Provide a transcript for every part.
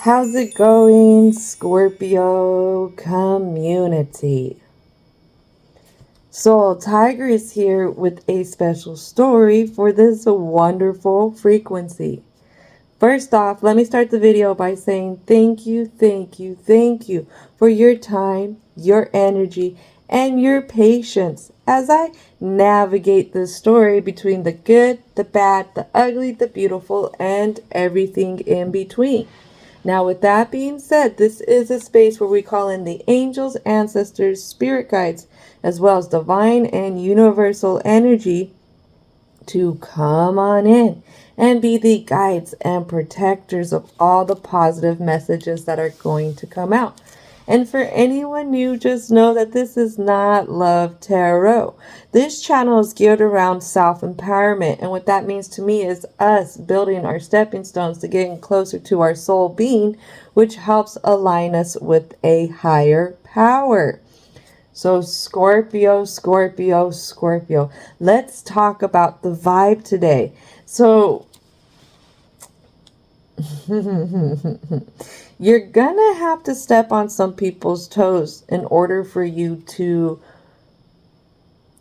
How's it going, Scorpio community? Soul Tiger is here with a special story for this wonderful frequency. First off, let me start the video by saying thank you for your time, your energy, and your patience as I navigate this story between the good, the bad, the ugly, the beautiful, and everything in between. Now, with that being said, this is a space where we call in the angels, ancestors, spirit guides, as well as divine and universal energy to come on in and be the guides and protectors of all the positive messages that are going to come out. And for anyone new, just know that this is not Love Tarot. This channel is geared around self-empowerment. And what that means to me is us building our stepping stones to getting closer to our soul being, which helps align us with a higher power. So Scorpio, let's talk about the vibe today. So you're gonna have to step on some people's toes in order for you to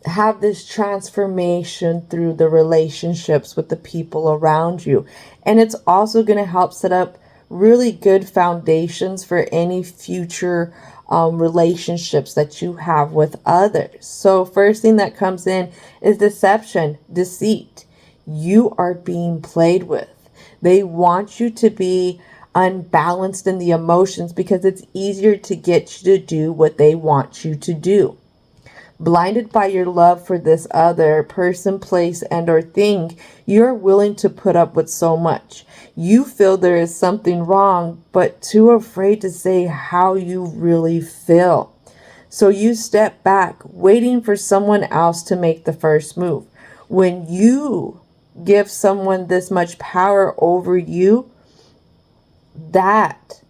have this transformation through the relationships with the people around you. And it's also going to help set up really good foundations for any future relationships that you have with others. So first thing that comes in is deception, deceit. You are being played with. They want you to be unbalanced in the emotions because it's easier to get you to do what they want you to do. Blinded by your love for this other person, place, and or thing, you're willing to put up with so much. You feel there is something wrong, but too afraid to say how you really feel. So you step back, waiting for someone else to make the first move. When you give someone this much power over you, that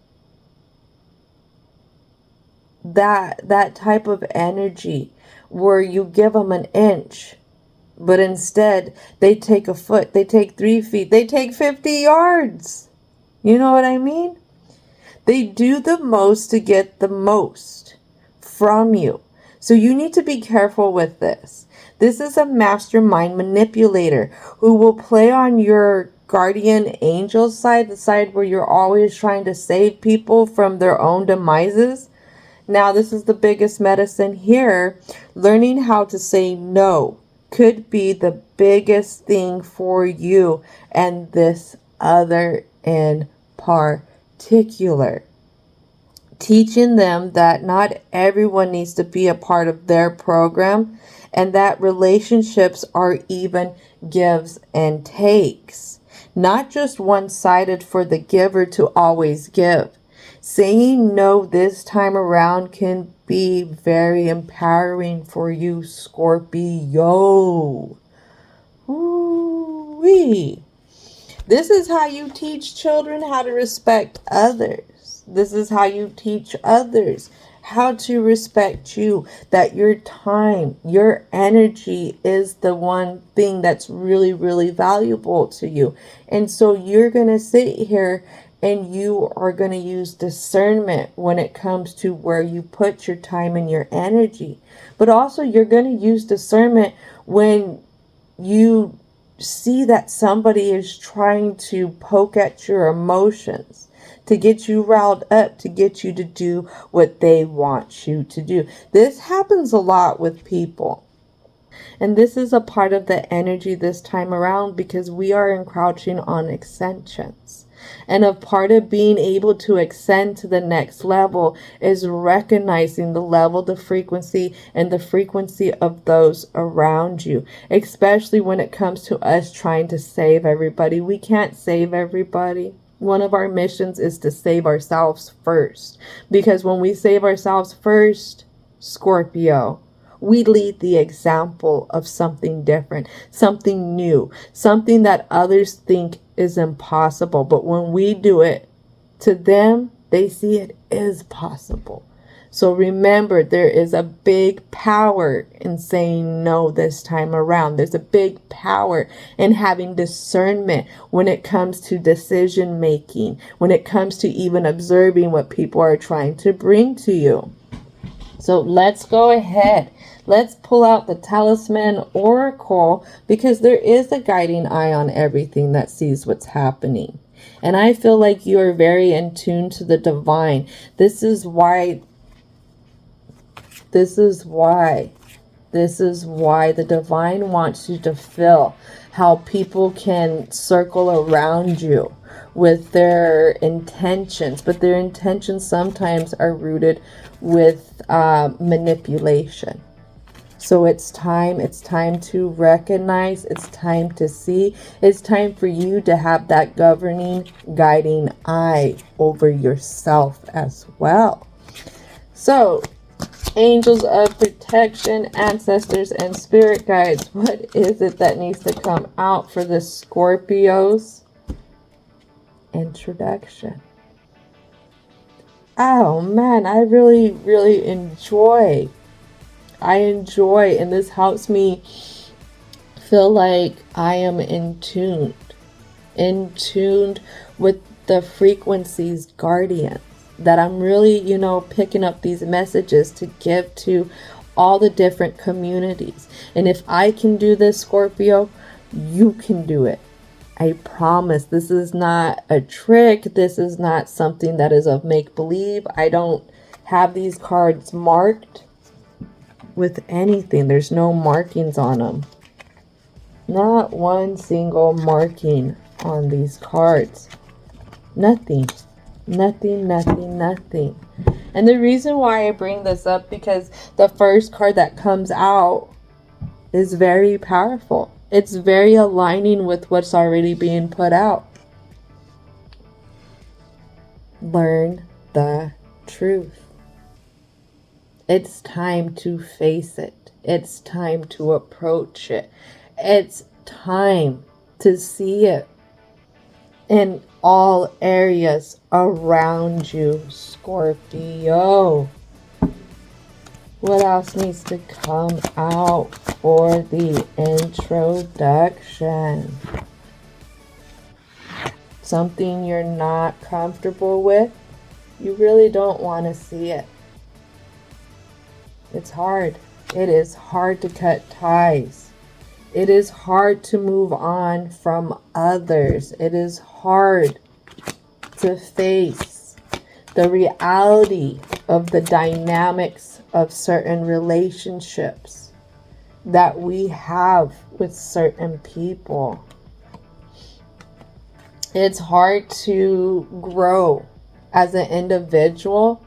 type of energy where you give them an inch, but instead they take a foot, they take 3 feet, they take 50 yards. You know what I mean? They do the most to get the most from you. So you need to be careful with this. This is a mastermind manipulator who will play on your guardian angel side, the side where you're always trying to save people from their own demises. Now, this is the biggest medicine here. Learning how to say no could be the biggest thing for you and this other in particular. Teaching them that not everyone needs to be a part of their program and that relationships are even gives and takes. Not just one-sided for the giver to always give. Saying no this time around can be very empowering for you, Scorpio. Ooh-wee. This is how you teach children how to respect others. This is how you teach others how to respect you, that your time, your energy is the one thing that's really, really valuable to you. And so you're going to sit here and you are going to use discernment when it comes to where you put your time and your energy. But also you're going to use discernment when you see that somebody is trying to poke at your emotions, to get you riled up, to get you to do what they want you to do. This happens a lot with people. And this is a part of the energy this time around because we are encroaching on ascensions. And a part of being able to ascend to the next level is recognizing the level, the frequency, and the frequency of those around you. Especially when it comes to us trying to save everybody. We can't save everybody. One of our missions is to save ourselves first. Because when we save ourselves first, Scorpio, we lead the example of something different, something new, something that others think is impossible. But when we do it, to them, they see it is possible. So remember, there is a big power in saying no this time around. There's a big power in having discernment when it comes to decision making, when it comes to even observing what people are trying to bring to you. So let's go ahead. Let's pull out the Talisman Oracle, because there is a guiding eye on everything that sees what's happening. And I feel like you are very in tune to the divine. This is why the divine wants you to feel how people can circle around you with their intentions, but their intentions sometimes are rooted with manipulation. So it's time to recognize, it's time to see, it's time for you to have that governing, guiding eye over yourself as well. So, angels of protection, ancestors, and spirit guides, what is it that needs to come out for the Scorpio's introduction? Oh man, I really, really enjoy, and this helps me feel like I am in tune with the frequencies guardians, that I'm really, picking up these messages to give to all the different communities. And if I can do this, Scorpio, you can do it. I promise. This is not a trick. This is not something that is of make-believe. I don't have these cards marked with anything. There's no markings on them. Not one single marking on these cards. Nothing. Nothing. And the reason why I bring this up, because the first card that comes out is very powerful. It's very aligning with what's already being put out. Learn the truth. It's time to face it. It's time to approach it. It's time to see it in all areas around you, Scorpio. What else needs to come out for the introduction? Something you're not comfortable with? You really don't want to see it. It's hard. It is hard to cut ties. It is hard to move on from others. It is hard to face the reality of the dynamics of certain relationships that we have with certain people. It's hard to grow as an individual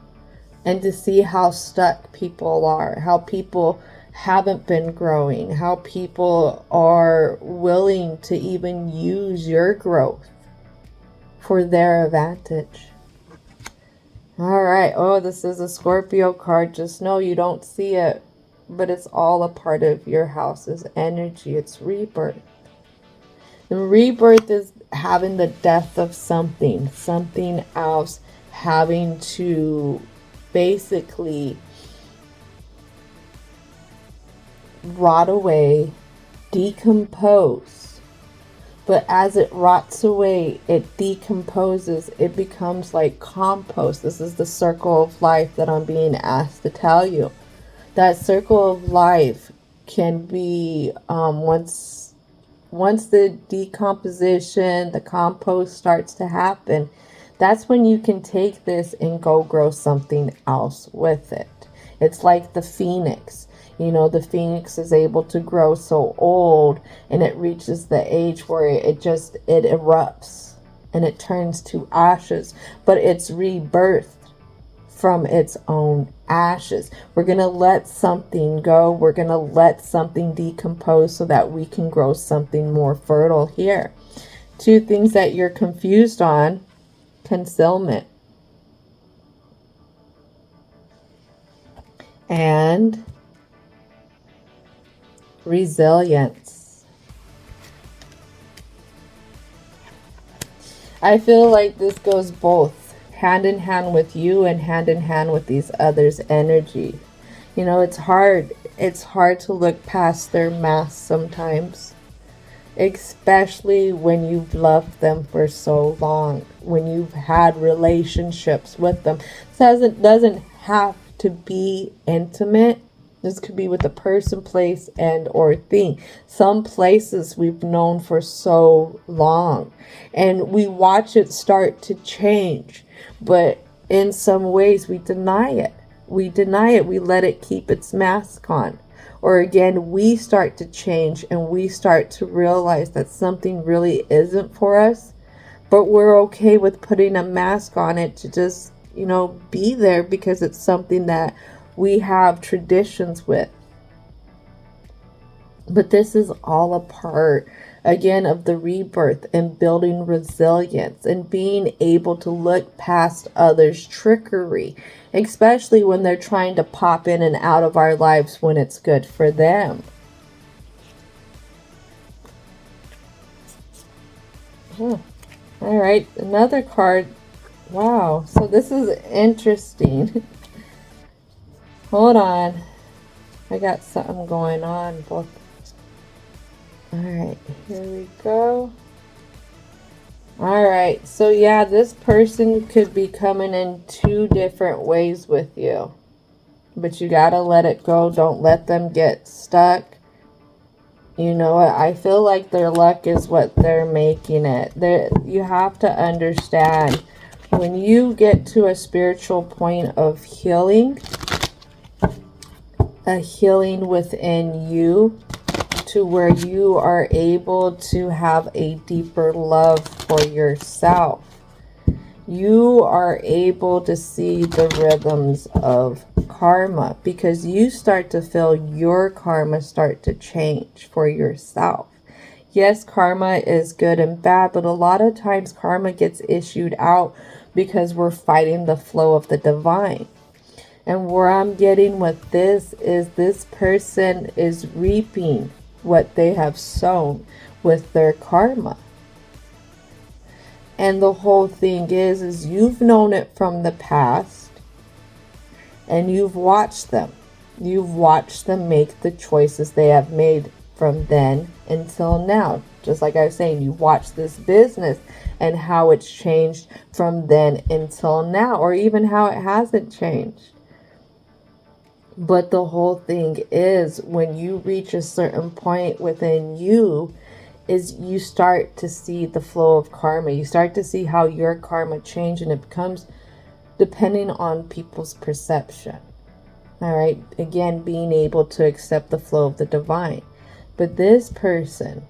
and to see how stuck people are, how people haven't been growing, how people are willing to even use your growth for their advantage. All right. Oh, this is a Scorpio card. Just know you don't see it, but it's all a part of your house's energy. It's rebirth. The rebirth is having the death of something else, having to basically rot away, decompose. But as it rots away, it decomposes. It becomes like compost. This is the circle of life that I'm being asked to tell you. That circle of life can be, once the decomposition, the compost starts to happen, that's when you can take this and go grow something else with it. It's like the phoenix. The phoenix is able to grow so old, and it reaches the age where it erupts and it turns to ashes, but it's rebirthed from its own ashes. We're going to let something go. We're going to let something decompose so that we can grow something more fertile here. Two things that you're confused on: concealment and resilience. I feel like this goes both hand in hand with you and hand in hand with these others' energy. You know, it's hard. It's hard to look past their masks sometimes, especially when you've loved them for so long, when you've had relationships with them. It doesn't have to be intimate. This could be with a person, place, and or thing. Some places we've known for so long, and we watch it start to change, but in some ways we deny it. We deny it. We let it keep its mask on. Or again, we start to change and we start to realize that something really isn't for us, but we're okay with putting a mask on it to just, you know, be there because it's something that we have traditions with. But this is all a part, again, of the rebirth and building resilience and being able to look past others' trickery, especially when they're trying to pop in and out of our lives when it's good for them. All right, another card. Wow, so this is interesting. Hold on. I got something going on. Both. Alright, here we go. Alright, so yeah, this person could be coming in 2 different ways with you. But you gotta let it go. Don't let them get stuck. You know what? I feel like their luck is what they're making it. You have to understand, when you get to a spiritual point of healing, a healing within you, to where you are able to have a deeper love for yourself. You are able to see the rhythms of karma, because you start to feel your karma start to change for yourself. Yes, karma is good and bad, but a lot of times karma gets issued out because we're fighting the flow of the divine. And where I'm getting with this is, this person is reaping what they have sown with their karma. And the whole thing is you've known it from the past, and you've watched them. You've watched them make the choices they have made from then until now. Just like I was saying, you watch this business and how it's changed from then until now, or even how it hasn't changed. But the whole thing is, when you reach a certain point within you, is you start to see the flow of karma. You start to see how your karma change, and it becomes depending on people's perception. All right. Again, being able to accept the flow of the divine. But this person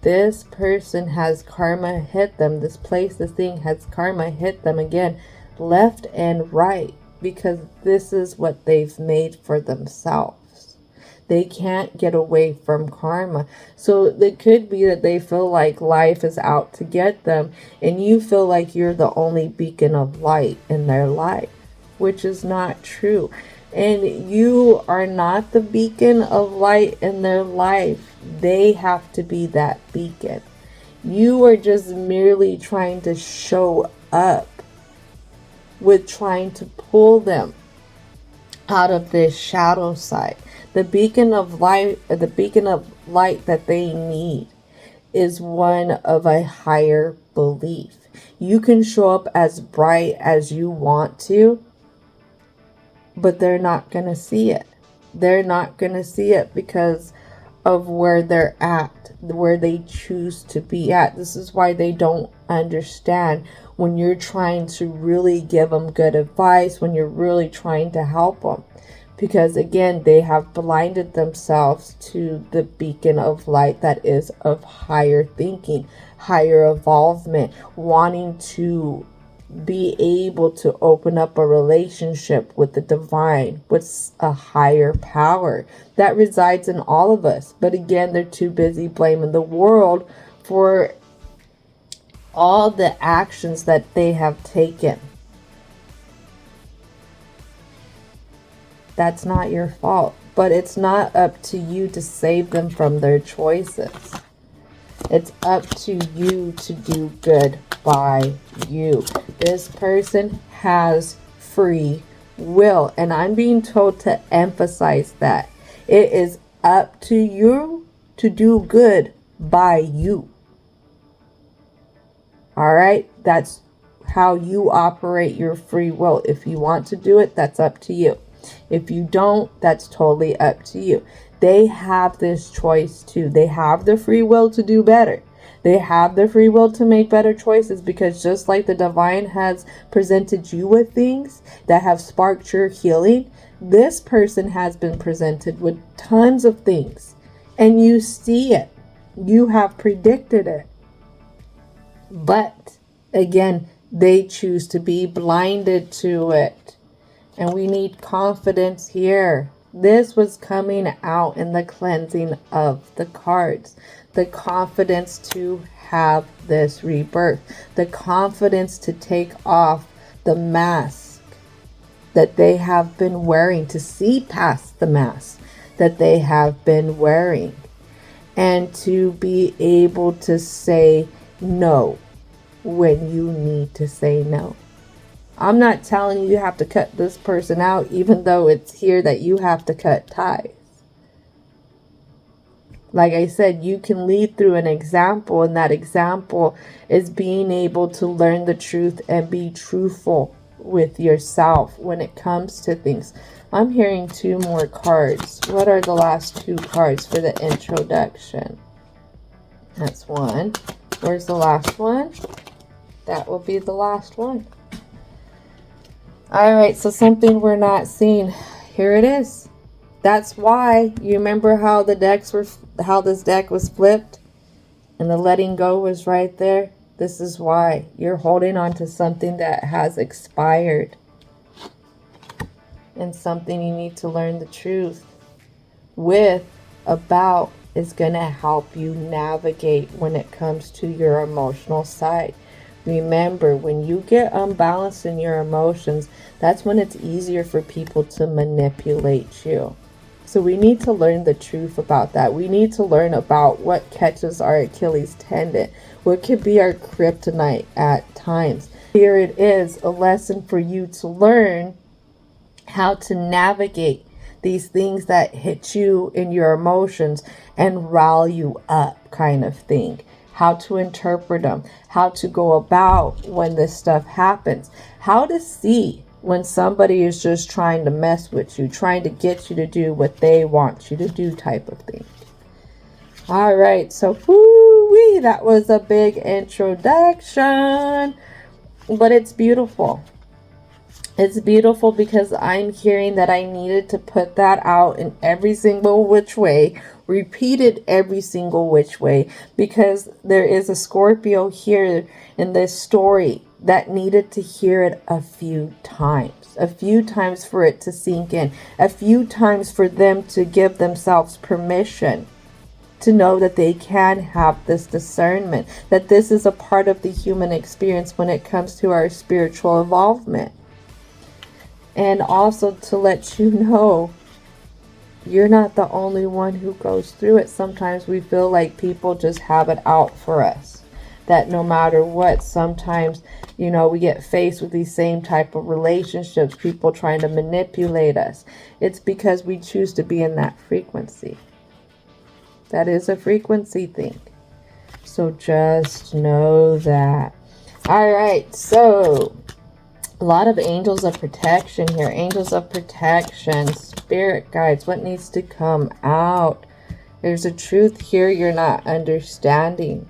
has karma hit them. This place, this thing has karma hit them again, left and right. Because this is what they've made for themselves. They can't get away from karma. So it could be that they feel like life is out to get them, and you feel like you're the only beacon of light in their life, which is not true. And you are not the beacon of light in their life. They have to be that beacon. You are just merely trying to show up with trying to pull them out of this shadow side. The beacon of light, that they need is one of a higher belief. You can show up as bright as you want to, but they're not going to see it. They're not going to see it because of where they're at, where they choose to be at. This is why they don't understand when you're trying to really give them good advice, when you're really trying to help them. Because again, they have blinded themselves to the beacon of light that is of higher thinking, higher evolvement, wanting to be able to open up a relationship with the divine, with a higher power that resides in all of us. But again, they're too busy blaming the world for all the actions that they have taken. That's not your fault, but it's not up to you to save them from their choices. It's up to you to do good by you. This person has free will. And I'm being told to emphasize that. It is up to you to do good by you. All right? That's how you operate your free will. If you want to do it, that's up to you. If you don't, that's totally up to you. They have this choice too. They have the free will to do better. They have the free will to make better choices, because just like the divine has presented you with things that have sparked your healing, this person has been presented with tons of things, and you see it. You have predicted it. But again, they choose to be blinded to it. And we need confidence here. This was coming out in the cleansing of the cards. The confidence to have this rebirth. The confidence to take off the mask that they have been wearing, to see past the mask that they have been wearing. And to be able to say no when you need to say no. I'm not telling you have to cut this person out, even though it's here that you have to cut ties. Like I said, you can lead through an example, and that example is being able to learn the truth and be truthful with yourself when it comes to things. I'm hearing 2 more cards. What are the last 2 cards for the introduction? That's 1. Where's the last one? That will be the last one. All right, so something we're not seeing. Here it is. That's why you remember how this deck was flipped and the letting go was right there. This is why you're holding on to something that has expired, and something you need to learn the truth about is going to help you navigate when it comes to your emotional side. Remember, when you get unbalanced in your emotions, that's when it's easier for people to manipulate you. So we need to learn the truth about that. We need to learn about what catches our Achilles tendon, what could be our kryptonite at times. Here it is, a lesson for you to learn how to navigate these things that hit you in your emotions and rile you up, kind of thing. How to interpret them, how to go about when this stuff happens, how to see when somebody is just trying to mess with you, trying to get you to do what they want you to do, type of thing. All right, so whoo-wee, that was a big introduction, but it's beautiful. It's beautiful because I'm hearing that I needed to put that out in every single which way, repeated every single which way, because there is a Scorpio here in this story that needed to hear it a few times for it to sink in, a few times for them to give themselves permission to know that they can have this discernment, that this is a part of the human experience when it comes to our spiritual involvement. And also to let you know, you're not the only one who goes through it. Sometimes we feel like people just have it out for us. That no matter what, sometimes, we get faced with these same type of relationships, people trying to manipulate us. It's because we choose to be in that frequency. That is a frequency thing. So just know that. All right, so a lot of angels of protection here. Angels of protection, spirit guides. What needs to come out? There's a truth here you're not understanding.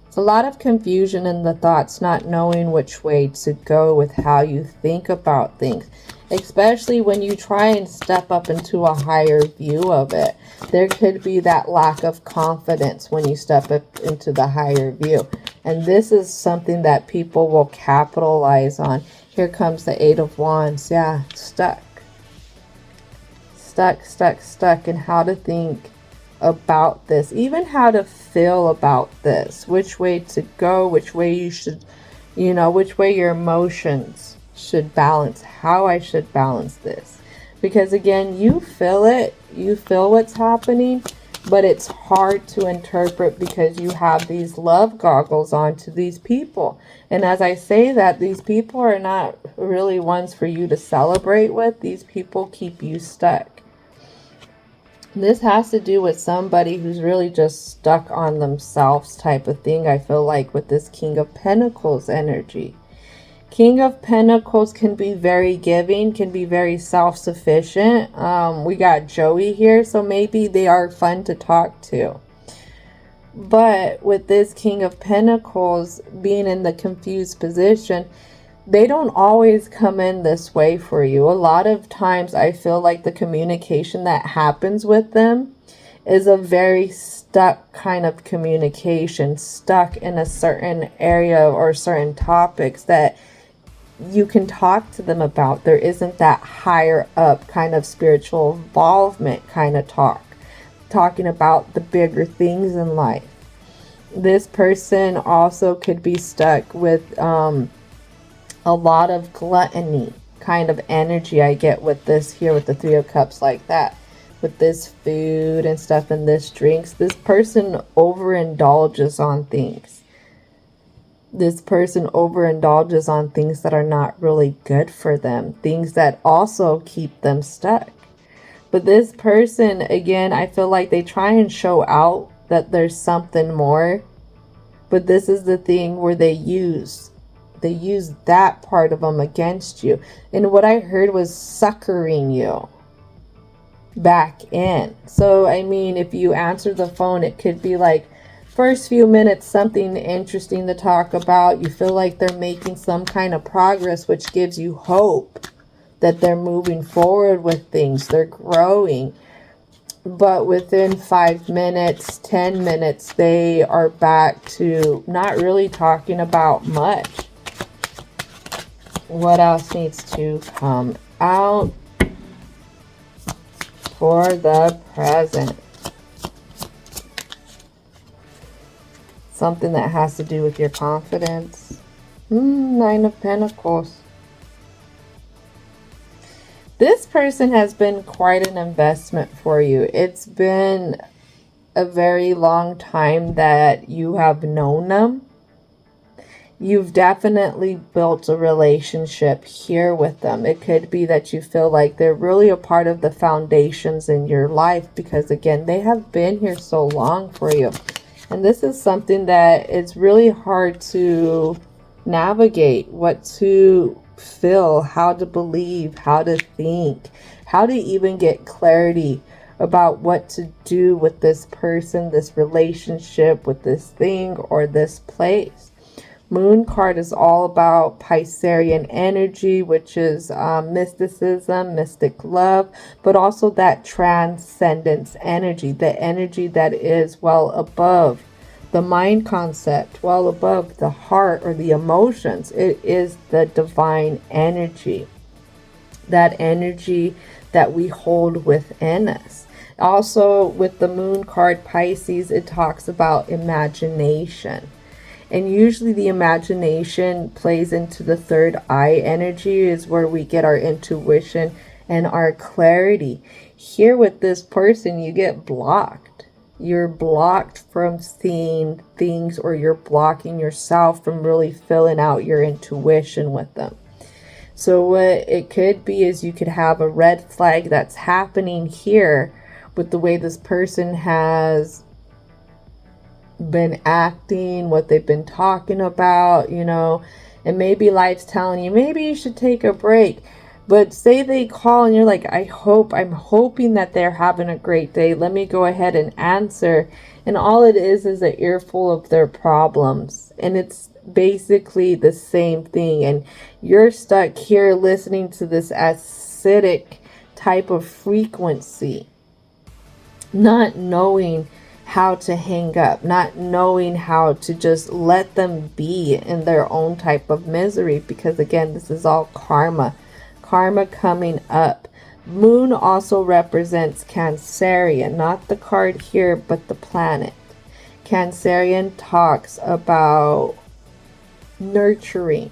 It's a lot of confusion in the thoughts, not knowing which way to go with how you think about things. Especially when you try and step up into a higher view of it. There could be that lack of confidence when you step up into the higher view. And this is something that people will capitalize on. Here comes the 8 of Wands. Yeah, stuck. And how to think about this. Even how to feel about this. Which way to go. Which way you should, which way your emotions should balance. How I should balance this. Because again, you feel it. You feel what's happening. But it's hard to interpret because you have these love goggles on to these people. And as I say that, these people are not really ones for you to celebrate with. These people keep you stuck. This has to do with somebody who's really just stuck on themselves type of thing, I feel like, with this King of Pentacles energy. King of Pentacles can be very giving, can be very self-sufficient. We got Joey here, so maybe they are fun to talk to. But with this King of Pentacles being in the confused position, they don't always come in this way for you. A lot of times I feel like the communication that happens with them is a very stuck kind of communication, stuck in a certain area or certain topics that you can talk to them about. There isn't that higher up kind of spiritual involvement kind of talking about the bigger things in life. This person also could be stuck with a lot of gluttony kind of energy I get with this here, with the Three of Cups like that. With this food and stuff and this drinks. This person overindulges on things. This person overindulges on things that are not really good for them. Things that also keep them stuck. But this person, again, I feel like they try and show out that there's something more. But this is the thing where they use that part of them against you. And what I heard was suckering you back in. So, I mean, if you answer the phone, it could be like, first few minutes, something interesting to talk about. You feel like they're making some kind of progress, which gives you hope that they're moving forward with things. They're growing. But within 5 minutes, 10 minutes, they are back to not really talking about much. What else needs to come out for the present? Something that has to do with your confidence. Nine of Pentacles. This person has been quite an investment for you. It's been a very long time that you have known them. You've definitely built a relationship here with them. It could be that you feel like they're really a part of the foundations in your life because, again, they have been here so long for you. And this is something that it's really hard to navigate, what to feel, how to believe, how to think, how to even get clarity about what to do with this person, this relationship, with this thing or this place. Moon card is all about Piscean energy, which is mysticism, mystic love, but also that transcendence energy, the energy that is well above the mind concept, well above the heart or the emotions. It is the divine energy, that energy that we hold within us. Also, with the moon card Pisces, it talks about imagination. And usually the imagination plays into the third eye energy, is where we get our intuition and our clarity. Here with this person, you get blocked. You're blocked from seeing things, or you're blocking yourself from really filling out your intuition with them. So what it could be is you could have a red flag that's happening here with the way this person has been acting, what they've been talking about, you know, and maybe life's telling you, maybe you should take a break. But say they call and you're like, I'm hoping that they're having a great day. Let me go ahead and answer. And all it is an earful of their problems. And it's basically the same thing. And you're stuck here listening to this acidic type of frequency, not knowing how to hang up, not knowing how to just let them be in their own type of misery. Because again, this is all karma coming up. Moon also represents Cancerian, not the card here, but the planet. Cancerian talks about nurturing,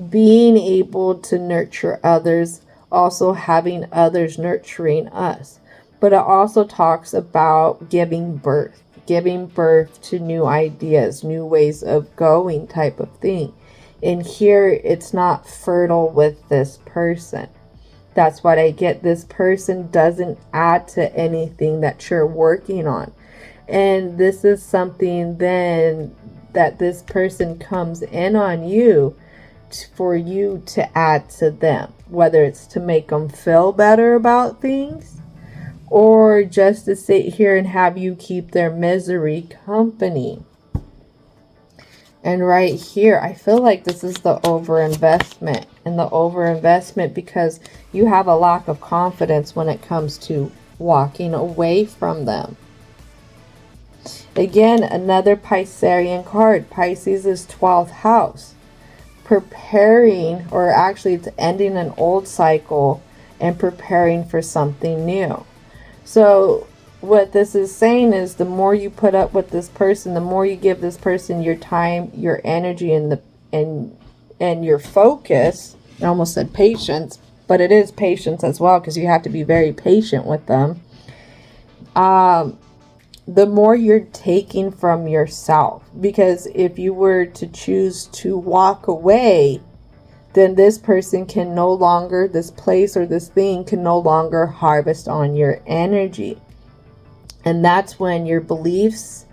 being able to nurture others, also having others nurturing us. But it also talks about giving birth to new ideas, new ways of going type of thing. And here it's not fertile with this person. That's what I get. This person doesn't add to anything that you're working on. And this is something then that this person comes in on you for you to add to them, whether it's to make them feel better about things or just to sit here and have you keep their misery company. And right here, I feel like this is the overinvestment, and the overinvestment because you have a lack of confidence when it comes to walking away from them. Again, another Piscean card. Pisces is 12th house. Preparing, or actually it's ending an old cycle and preparing for something new. So what this is saying is the more you put up with this person, the more you give this person your time, your energy, and your focus. I almost said patience, but it is patience as well, because you have to be very patient with them. The more you're taking from yourself, because if you were to choose to walk away, then this person can no longer, this place or this thing can no longer harvest on your energy. And that's when your beliefs,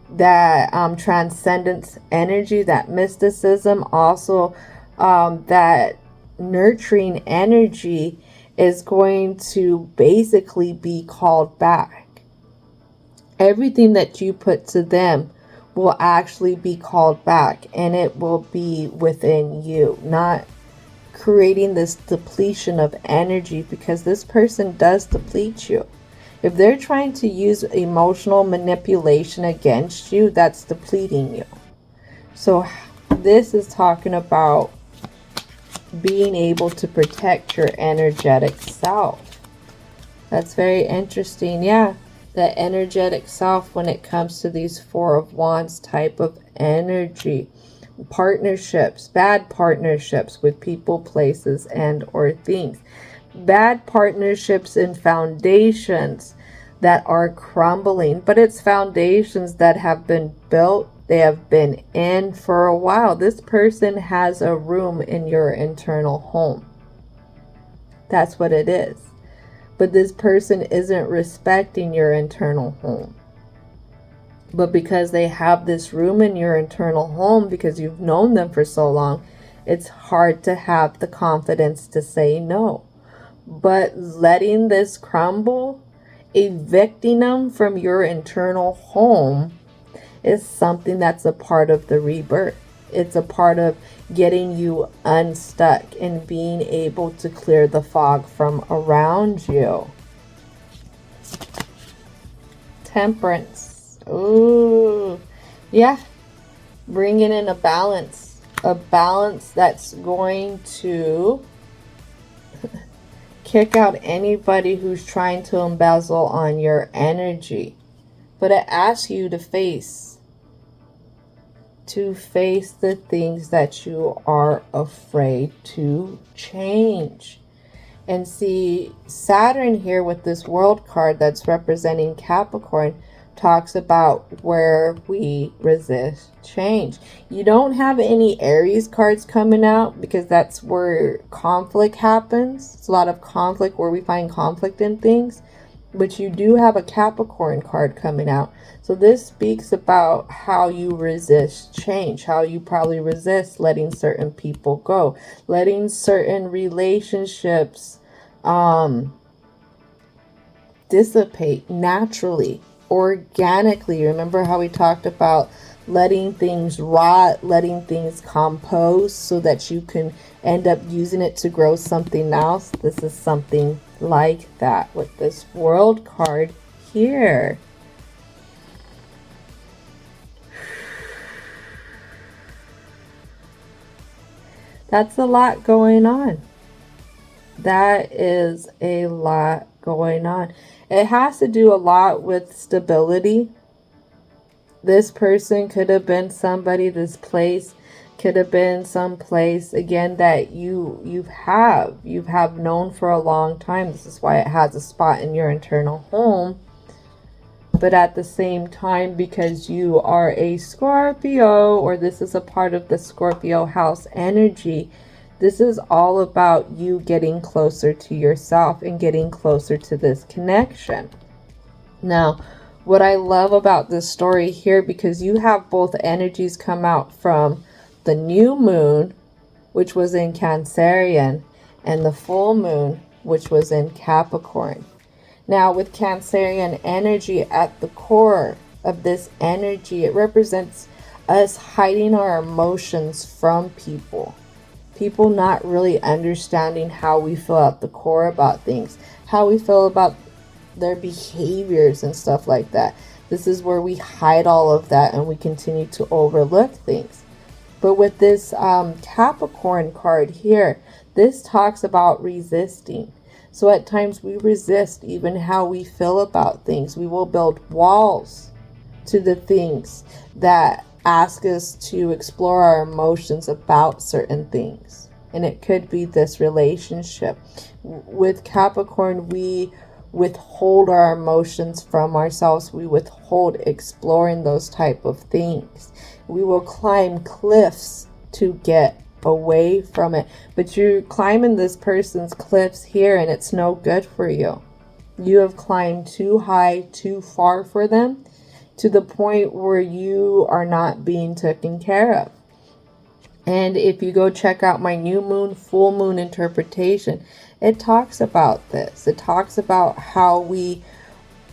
that transcendence energy, that mysticism, also that nurturing energy is going to basically be called back. Everything that you put to them will actually be called back, and it will be within you, not creating this depletion of energy, because this person does deplete you. If they're trying to use emotional manipulation against you, that's depleting you. So this is talking about being able to protect your energetic self. That's very interesting. Yeah, the energetic self when it comes to these Four of Wands type of energy. Partnerships, bad partnerships with people, places, and or things. Bad partnerships and foundations that are crumbling, but it's foundations that have been built, they have been in for a while. This person has a room in your internal home. That's what it is. But this person isn't respecting your internal home. But because they have this room in your internal home, because you've known them for so long, it's hard to have the confidence to say no. But letting this crumble, evicting them from your internal home, is something that's a part of the rebirth. It's a part of getting you unstuck and being able to clear the fog from around you. Temperance. Ooh, yeah. Bringing in a balance that's going to kick out anybody who's trying to embezzle on your energy. But it asks you to face the things that you are afraid to change. And see, Saturn here with this world card that's representing Capricorn talks about where we resist change. You don't have any Aries cards coming out because that's where conflict happens. It's a lot of conflict, where we find conflict in things. But you do have a Capricorn card coming out. So this speaks about how you resist change, how you probably resist letting certain people go, letting certain relationships dissipate naturally, organically. Remember how we talked about letting things rot, letting things compost so that you can end up using it to grow something else? This is something like that with this world card here. That's a lot going on. That is a lot going on. It has to do a lot with stability. This person could have been somebody, this place Could have been some place again that you've known for a long time. This is why it has a spot in your internal home. But at the same time, because you are a Scorpio, or this is a part of the Scorpio house energy, this is all about you getting closer to yourself and getting closer to this connection. Now, what I love about this story here, because you have both energies come out from the new moon, which was in Cancerian, and the full moon, which was in Capricorn. Now, with Cancerian energy at the core of this energy, it represents us hiding our emotions from people. People not really understanding how we feel at the core about things, how we feel about their behaviors and stuff like that. This is where we hide all of that and we continue to overlook things. But with this Capricorn card here, this talks about resisting. So at times we resist even how we feel about things. We will build walls to the things that ask us to explore our emotions about certain things. And it could be this relationship. With Capricorn, we withhold our emotions from ourselves. We withhold exploring those type of things. We will climb cliffs to get away from it, but you're climbing this person's cliffs here and it's no good for you. You have climbed too high, too far for them, to the point where you are not being taken care of. And if you go check out my new moon, full moon interpretation, it talks about this. It talks about how we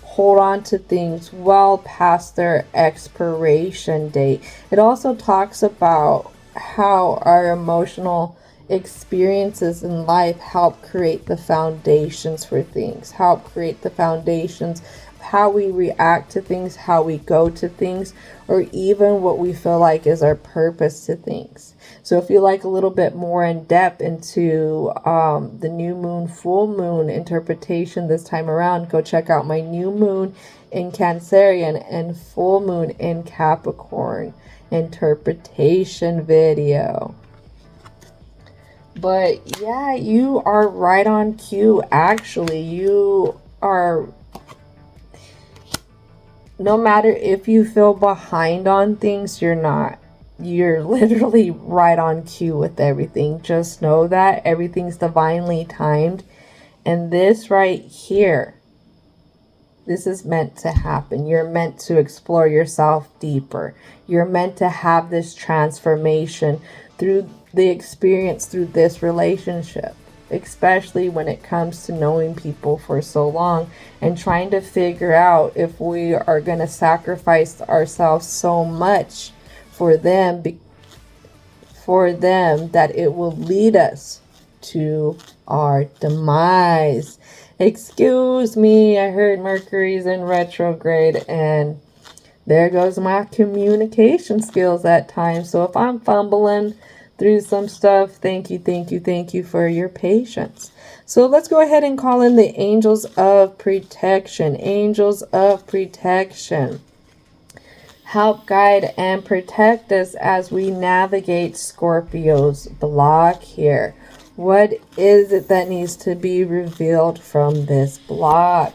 hold on to things well past their expiration date. It also talks about how our emotional experiences in life help create the foundations for things, help create the foundations of how we react to things, how we go to things, or even what we feel like is our purpose to things. So if you like a little bit more in depth into the new moon, full moon interpretation this time around, go check out my new moon in Cancerian and full moon in Capricorn interpretation video. But yeah, you are right on cue. Actually, you are, no matter if you feel behind on things, you're not. You're literally right on cue with everything. Just know that everything's divinely timed. And this right here, this is meant to happen. You're meant to explore yourself deeper. You're meant to have this transformation through the experience, through this relationship. Especially when it comes to knowing people for so long and trying to figure out if we are going to sacrifice ourselves so much for them that it will lead us to our demise. Excuse me, I heard Mercury's in retrograde and there goes my communication skills at times. So if I'm fumbling through some stuff, thank you for your patience. So let's go ahead and call in the angels of protection. Angels of protection, help, guide, and protect us as we navigate Scorpio's block here. What is it that needs to be revealed from this block?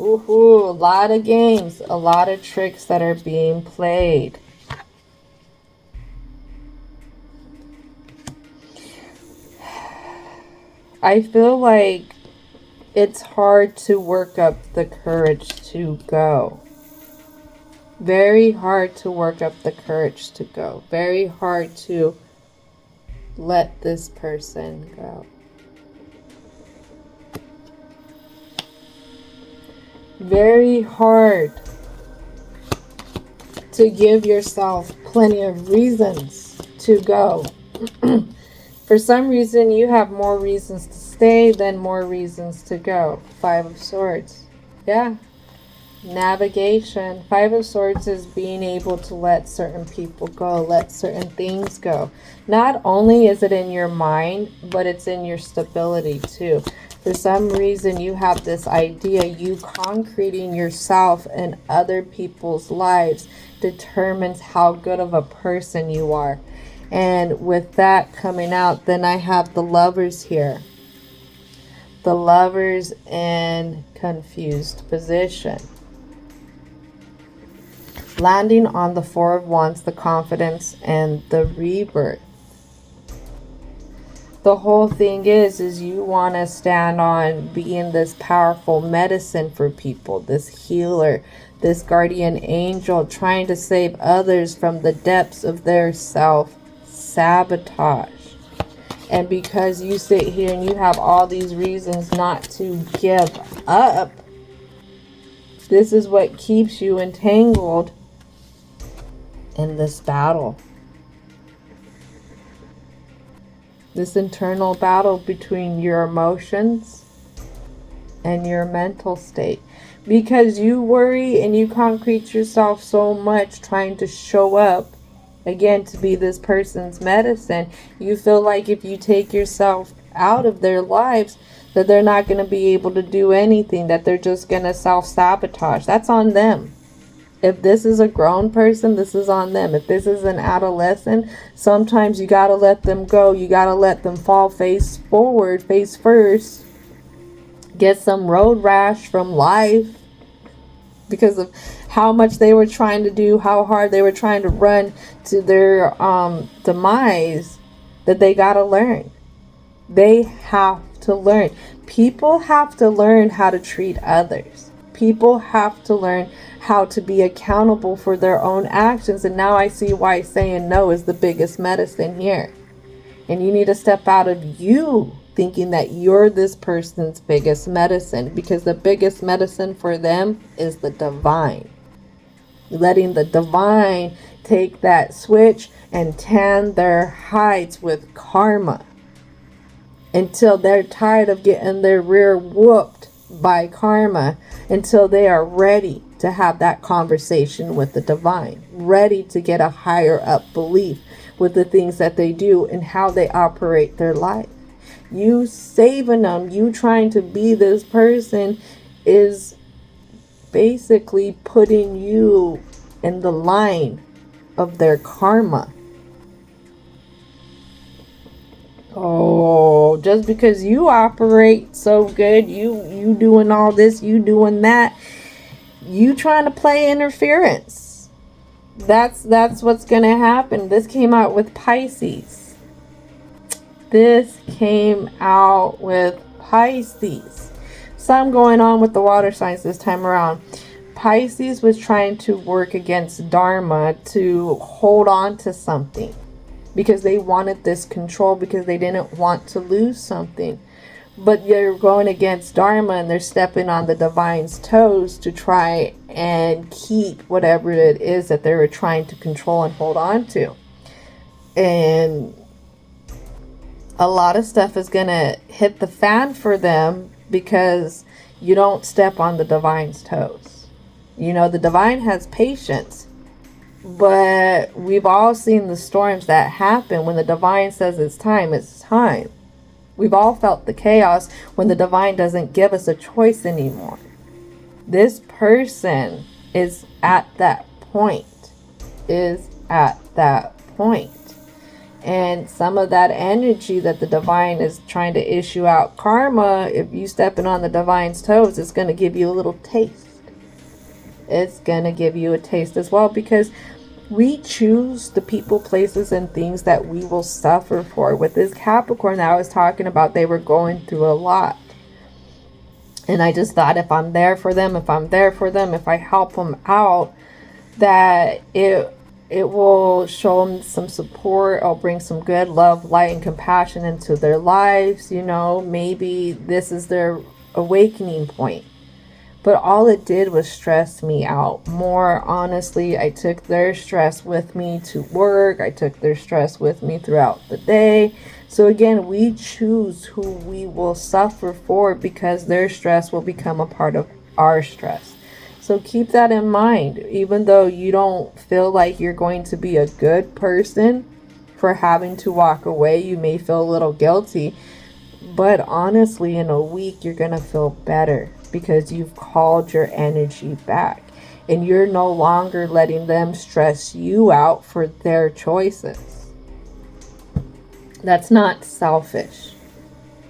Ooh, a lot of games, a lot of tricks that are being played. I feel like it's hard to work up the courage to go. Very hard to work up the courage to go. Very hard to let this person go. Very hard to give yourself plenty of reasons to go. For some reason, you have more reasons to stay than more reasons to go. Five of Swords. Yeah. Navigation. Five of Swords is being able to let certain people go, let certain things go. Not only is it in your mind, but it's in your stability too. For some reason, you have this idea, you concreting yourself in other people's lives determines how good of a person you are. And with that coming out, then I have the Lovers here. The Lovers in confused position. Landing on the Four of Wands, the confidence, and the rebirth. The whole thing is you want to stand on being this powerful medicine for people, this healer, this guardian angel, trying to save others from the depths of their self-sabotage. And because you sit here and you have all these reasons not to give up, this is what keeps you entangled in this battle. This internal battle between your emotions and your mental state. Because you worry and you concrete yourself so much trying to show up, again, to be this person's medicine. You feel like if you take yourself out of their lives, that they're not going to be able to do anything, that they're just going to self-sabotage. That's on them. If this is a grown person, this is on them. If this is an adolescent, sometimes you got to let them go. You got to let them fall face forward, face first. Get some road rash from life because of how much they were trying to do, how hard they were trying to run to their demise, that they got to learn. They have to learn. People have to learn how to treat others. People have to learn how to be accountable for their own actions. And now I see why saying no is the biggest medicine here. And you need to step out of you thinking that you're this person's biggest medicine, because the biggest medicine for them is the divine. Letting the divine take that switch and tan their hides with karma until they're tired of getting their rear whooped by karma, until they are ready to have that conversation with the divine, ready to get a higher up belief with the things that they do and how they operate their life. You saving them, you trying to be this person, is basically putting you in the line of their karma. Oh, just because you operate so good, you doing all this, you doing that, you trying to play interference. That's what's going to happen. This came out with Pisces. This came out with Pisces. Some going on with the water signs this time around. Pisces was trying to work against Dharma to hold on to something, because they wanted this control, because they didn't want to lose something. But they're going against Dharma and they're stepping on the divine's toes to try and keep whatever it is that they were trying to control and hold on to. And a lot of stuff is going to hit the fan for them because you don't step on the divine's toes. You know, the divine has patience. But we've all seen the storms that happen when the divine says it's time, it's time. We've all felt the chaos when the divine doesn't give us a choice anymore. This person is at that point. And some of that energy that the divine is trying to issue out karma, if you stepping on the divine's toes, it's going to give you a little taste. It's going to give you a taste as well, because we choose the people, places, and things that we will suffer for. With this Capricorn that I was talking about, they were going through a lot. And I just thought, if I'm there for them, if I help them out, that it will show them some support. I'll bring some good love, light, and compassion into their lives. You know, maybe this is their awakening point. But all it did was stress me out more. Honestly, I took their stress with me to work. I took their stress with me throughout the day. So again, we choose who we will suffer for, because their stress will become a part of our stress. So keep that in mind. Even though you don't feel like you're going to be a good person for having to walk away, you may feel a little guilty. But honestly, in a week, you're going to feel better because you've called your energy back. And you're no longer letting them stress you out for their choices. That's not selfish.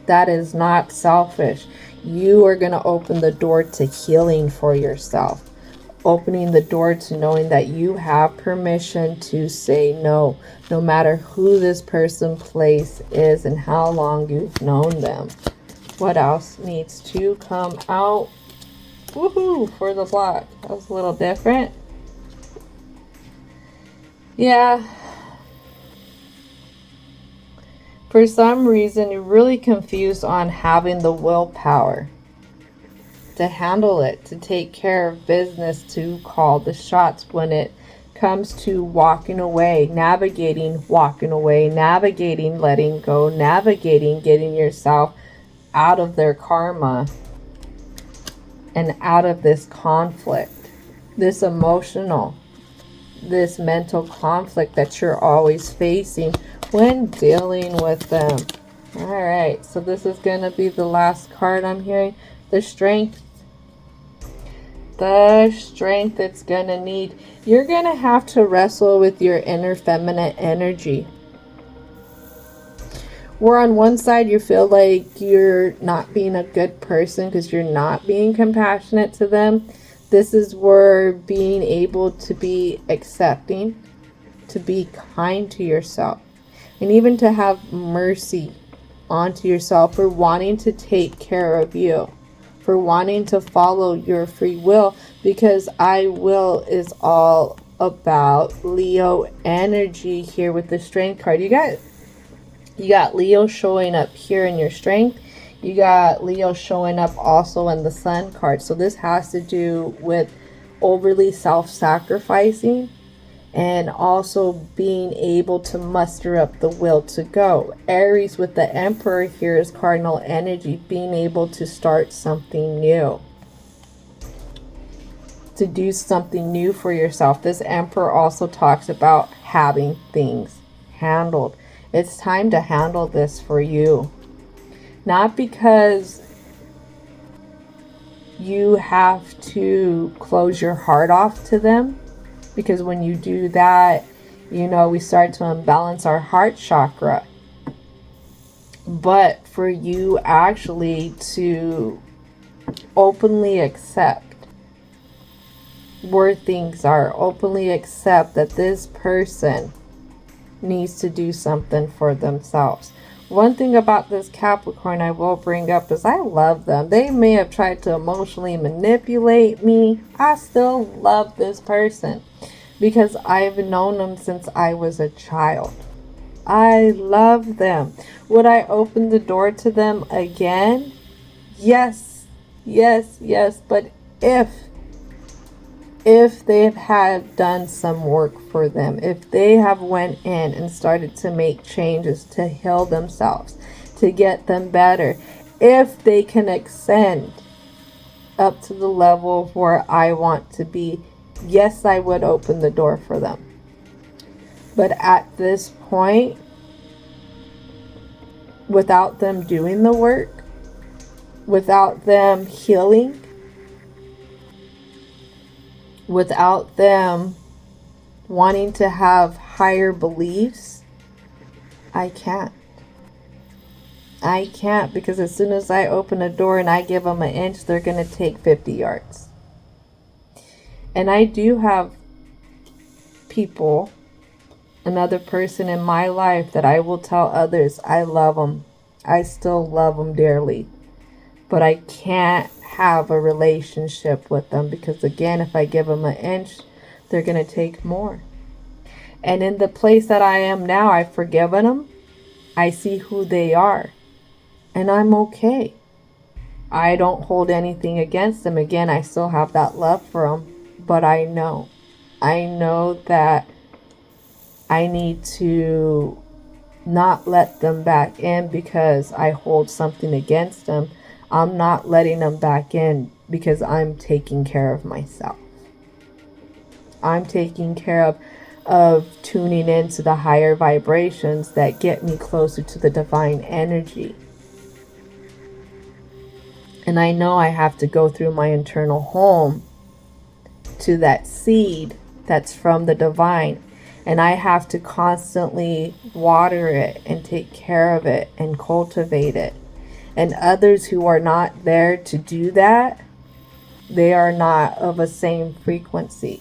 That is not selfish. You are going to open the door to healing for yourself. Opening the door to knowing that you have permission to say no. No matter who this person, place is, and how long you've known them. What else needs to come out? Woohoo! For the block. That was a little different. Yeah. For some reason, you're really confused on having the willpower to handle it, to take care of business, to call the shots when it comes to walking away, navigating, walking away, navigating, letting go, navigating, getting yourself out of their karma and out of this conflict, this emotional, this mental conflict that you're always facing when dealing with them. All right, so this is going to be the last card I'm hearing. The strength. The strength it's going to need. You're going to have to wrestle with your inner feminine energy. Where on one side you feel like you're not being a good person because you're not being compassionate to them. This is where being able to be accepting, to be kind to yourself, and even to have mercy onto yourself for wanting to take care of you, for wanting to follow your free will, because I will is all about Leo energy here with the strength card. You got Leo showing up here in your strength. You got Leo showing up also in the Sun card. So this has to do with overly self-sacrificing and also being able to muster up the will to go. Aries with the Emperor here is cardinal energy, being able to start something new, to do something new for yourself. This Emperor also talks about having things handled. It's time to handle this for you. Not because you have to close your heart off to them, because when you do that, you know, we start to unbalance our heart chakra. But for you actually to openly accept where things are, openly accept that this person needs to do something for themselves. One thing about this Capricorn I will bring up is I love them. They may have tried to emotionally manipulate me. I still love this person because I've known them since I was a child. I love them. Would I open the door to them again? Yes, yes, yes. But if they have done some work for them, if they have went in and started to make changes to heal themselves, to get them better, if they can ascend up to the level of where I want to be, yes, I would open the door for them. But at this point, without them doing the work, without them healing, without them wanting to have higher beliefs, I can't. I can't, because as soon as I open a door and I give them an inch, they're going to take 50 yards. And I do have people, another person in my life that I will tell others I love them. I still love them dearly. But I can't have a relationship with them because, again, if I give them an inch, they're going to take more. And in the place that I am now, I've forgiven them. I see who they are. And I'm okay. I don't hold anything against them. Again, I still have that love for them. But I know that I need to not let them back in because I hold something against them. I'm not letting them back in because I'm taking care of myself. I'm taking care of tuning into the higher vibrations that get me closer to the divine energy. And I know I have to go through my internal home to that seed that's from the divine. And I have to constantly water it and take care of it and cultivate it. And others who are not there to do that, they are not of a same frequency.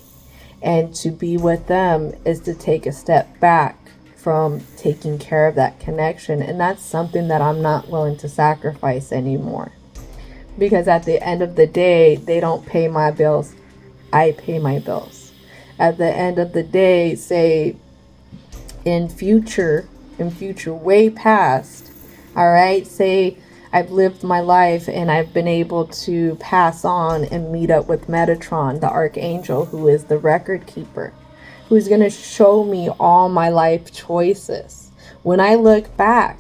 And to be with them is to take a step back from taking care of that connection. And that's something that I'm not willing to sacrifice anymore. Because at the end of the day, they don't pay my bills. I pay my bills. At the end of the day, say in future way past, all right, say I've lived my life and I've been able to pass on and meet up with Metatron, the archangel, who is the record keeper, who's going to show me all my life choices. When I look back,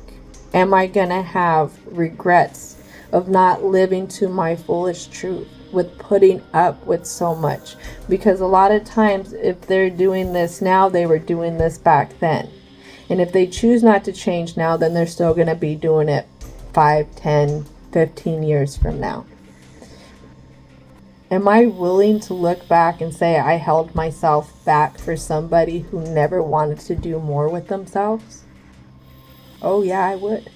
am I going to have regrets of not living to my fullest truth, with putting up with so much? Because a lot of times, if they're doing this now, they were doing this back then. And if they choose not to change now, then they're still going to be doing it 5, 10, 15 years from now. Am I willing to look back and say I held myself back for somebody who never wanted to do more with themselves? Oh yeah, I would.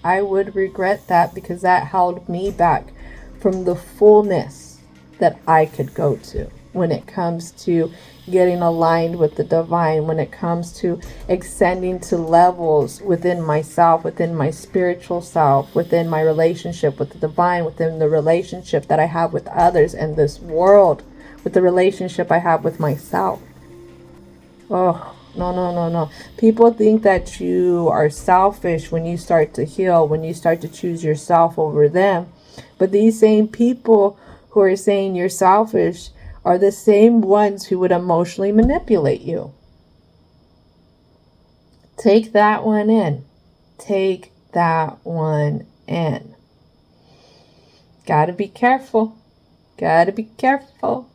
I would regret that, because that held me back from the fullness that I could go to when it comes to getting aligned with the divine, when it comes to ascending to levels within myself, within my spiritual self, within my relationship with the divine, within the relationship that I have with others and this world, with the relationship I have with myself. Oh, no. People think that you are selfish when you start to heal, when you start to choose yourself over them. But these same people who are saying you're selfish are the same ones who would emotionally manipulate you. Take that one in. Take that one in. Gotta be careful. Gotta be careful.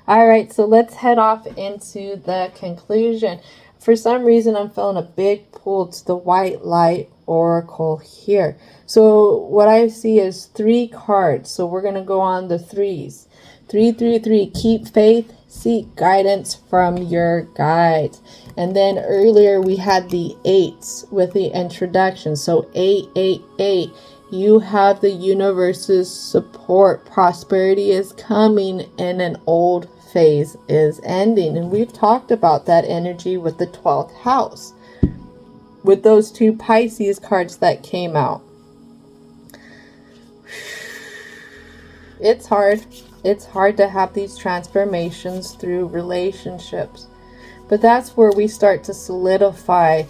All right, so let's head off into the conclusion. For some reason, I'm feeling a big pull to the White Light Oracle here. So what I see is 3 cards. So we're going to go on the 3s. 333, keep faith, seek guidance from your guides. And then earlier we had the 8s with the introduction. So 888. You have the universe's support. Prosperity is coming and an old phase is ending. And we've talked about that energy with the 12th house, with those 2 Pisces cards that came out. It's hard. It's hard to have these transformations through relationships. But that's where we start to solidify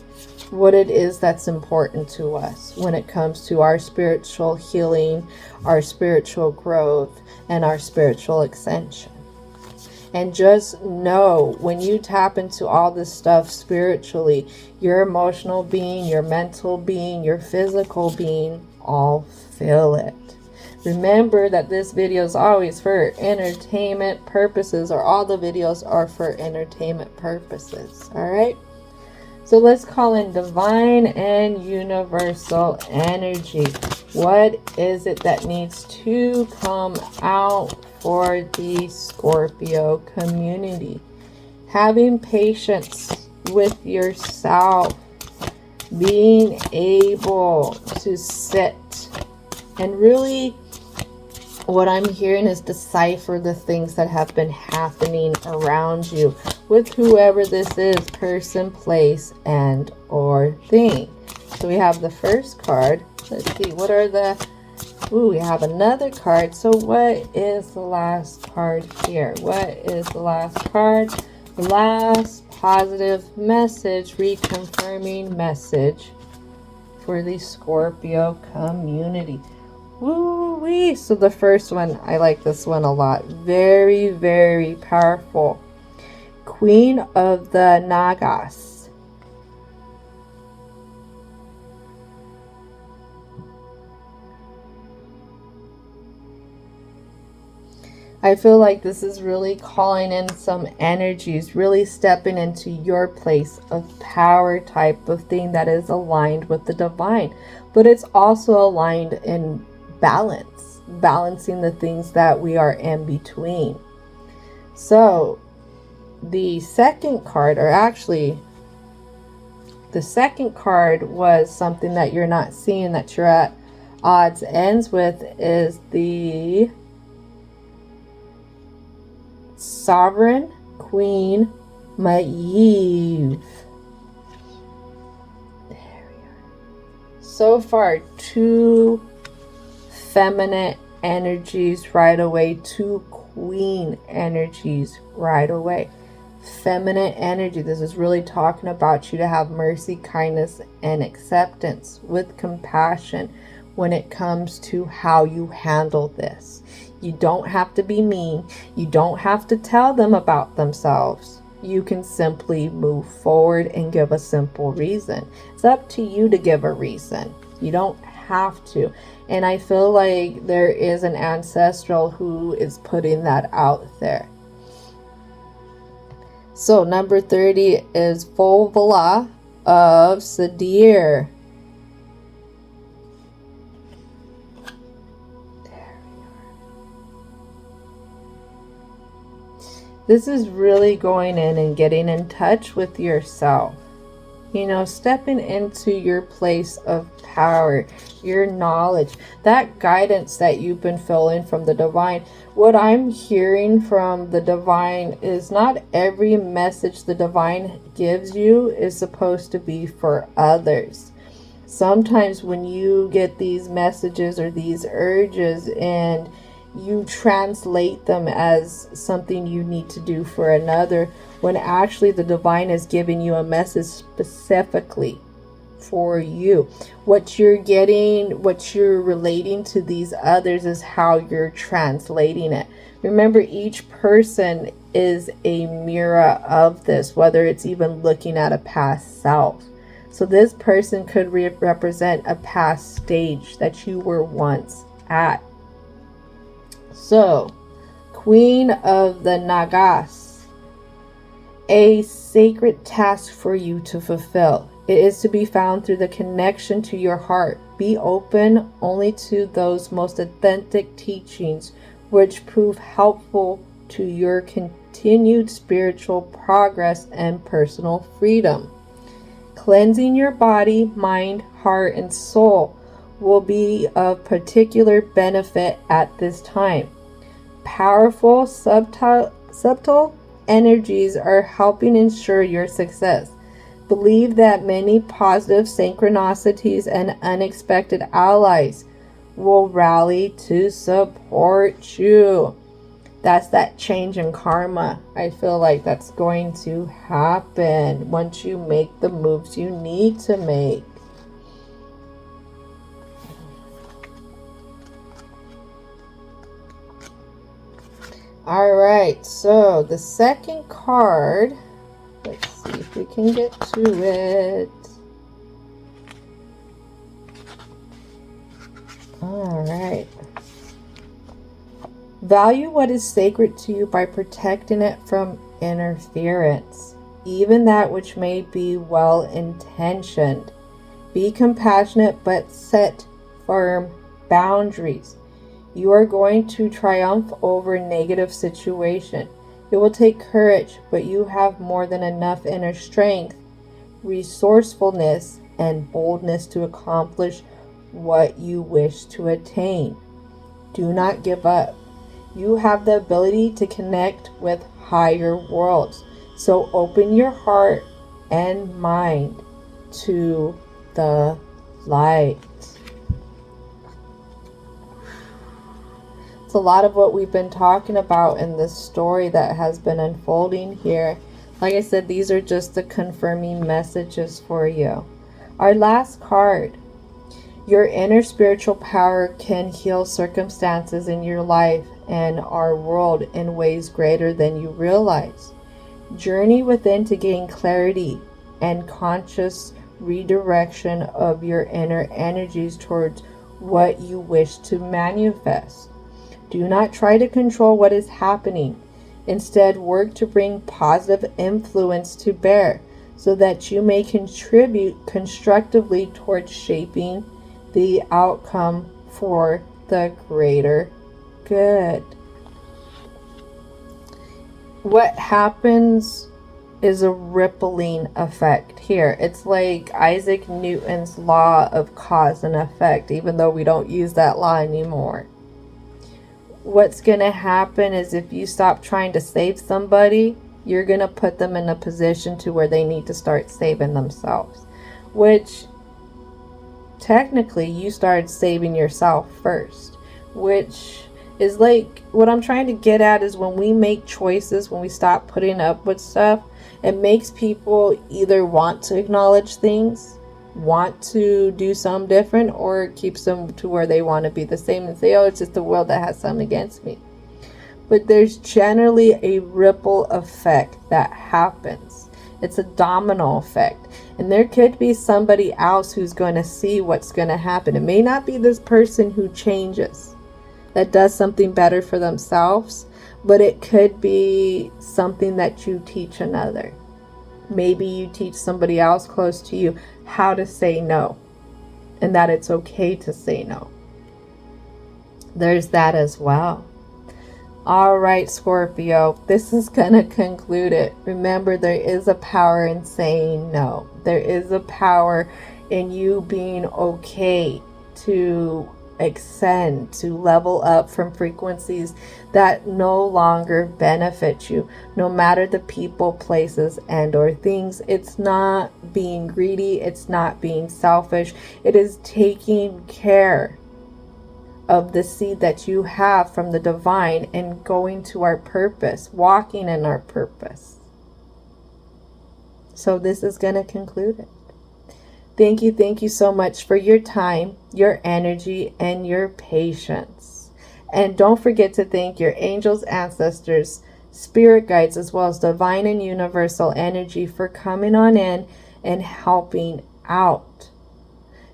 what it is that's important to us when it comes to our spiritual healing, our spiritual growth, and our spiritual ascension. And just know, when you tap into all this stuff spiritually, your emotional being, your mental being, your physical being, all feel it. Remember that this video is always for entertainment purposes, or all the videos are for entertainment purposes. All right. So let's call in divine and universal energy. What is it that needs to come out for the Scorpio community? Having patience with yourself, being able to sit and really, what I'm hearing is decipher the things that have been happening around you with whoever this is, person, place, and or thing. So we have the first card. Let's see, what are the... Ooh, we have another card. So what is the last card here? What is the last card? The last positive message, reconfirming message for the Scorpio community. Woo-wee. So the first one, I like this one a lot. Very, very powerful. Queen of the Nagas. I feel like this is really calling in some energies, really stepping into your place of power type of thing that is aligned with the divine. But it's also aligned in balance. balancing the things that we are in between. So the second card, or actually the second card, was something that you're not seeing, that you're at odds ends with, is the Sovereign Queen Maeve. There we are. So far, 2 feminine energies right away, 2 queen energies right away. Feminine energy, this is really talking about you to have mercy, kindness, and acceptance with compassion when it comes to how you handle this. You don't have to be mean. You don't have to tell them about themselves. You can simply move forward and give a simple reason. It's up to you to give a reason. You don't have to. And I feel like there is an ancestral who is putting that out there. So number 30 is Volvala of Sadir. This is really going in and getting in touch with yourself. You know, stepping into your place of power, your knowledge, that guidance that you've been feeling from the divine. What I'm hearing from the divine is not every message the divine gives you is supposed to be for others. Sometimes when you get these messages or these urges and you translate them as something you need to do for another, when actually the divine is giving you a message specifically for you. What you're getting, what you're relating to these others is how you're translating it. Remember, each person is a mirror of this, whether it's even looking at a past self. So this person could represent a past stage that you were once at. So, Queen of the Nagas, a sacred task for you to fulfill. It is to be found through the connection to your heart. Be open only to those most authentic teachings which prove helpful to your continued spiritual progress and personal freedom. Cleansing your body, mind, heart, and soul will be of particular benefit at this time. Powerful, subtle energies are helping ensure your success. Believe that many positive synchronicities and unexpected allies will rally to support you. That's that change in karma. I feel like that's going to happen once you make the moves you need to make. Alright, so the second card, let's see if we can get to it. Alright. Value what is sacred to you by protecting it from interference, even that which may be well-intentioned. Be compassionate but set firm boundaries. You are going to triumph over negative situation. It will take courage, but you have more than enough inner strength, resourcefulness, and boldness to accomplish what you wish to attain. Do not give up. You have the ability to connect with higher worlds. So open your heart and mind to the light. It's a lot of what we've been talking about in this story that has been unfolding here. Like I said, these are just the confirming messages for you. Our last card. Your inner spiritual power can heal circumstances in your life and our world in ways greater than you realize. Journey within to gain clarity and conscious redirection of your inner energies towards what you wish to manifest. Do not try to control what is happening. Instead, work to bring positive influence to bear so that you may contribute constructively towards shaping the outcome for the greater good. What happens is a rippling effect here. It's like Isaac Newton's law of cause and effect, even though we don't use that law anymore. What's going to happen is if you stop trying to save somebody, you're going to put them in a position to where they need to start saving themselves, which technically you started saving yourself first, which is like what I'm trying to get at is when we make choices, when we stop putting up with stuff, it makes people either want to acknowledge things, want to do something different, or it keeps them to where they want to be the same and say, oh, it's just the world that has something against me. But there's generally a ripple effect that happens. It's a domino effect. And there could be somebody else who's going to see what's going to happen. It may not be this person who changes, that does something better for themselves, but it could be something that you teach another. Maybe you teach somebody else close to you how to say no, and that it's okay to say no. There's that as well. All right, Scorpio, this is going to conclude it. Remember, there is a power in saying no. There is a power in you being okay to ascend, to level up from frequencies that no longer benefit you, no matter the people, places, and or things. It's not being greedy. It's not being selfish. It is taking care of the seed that you have from the divine and going to our purpose, walking in our purpose. So this is going to conclude it. Thank you so much for your time, your energy, and your patience. And don't forget to thank your angels, ancestors, spirit guides, as well as divine and universal energy for coming on in and helping out.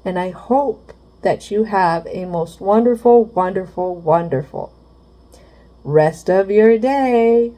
And I hope that you have a most wonderful, wonderful, wonderful rest of your day.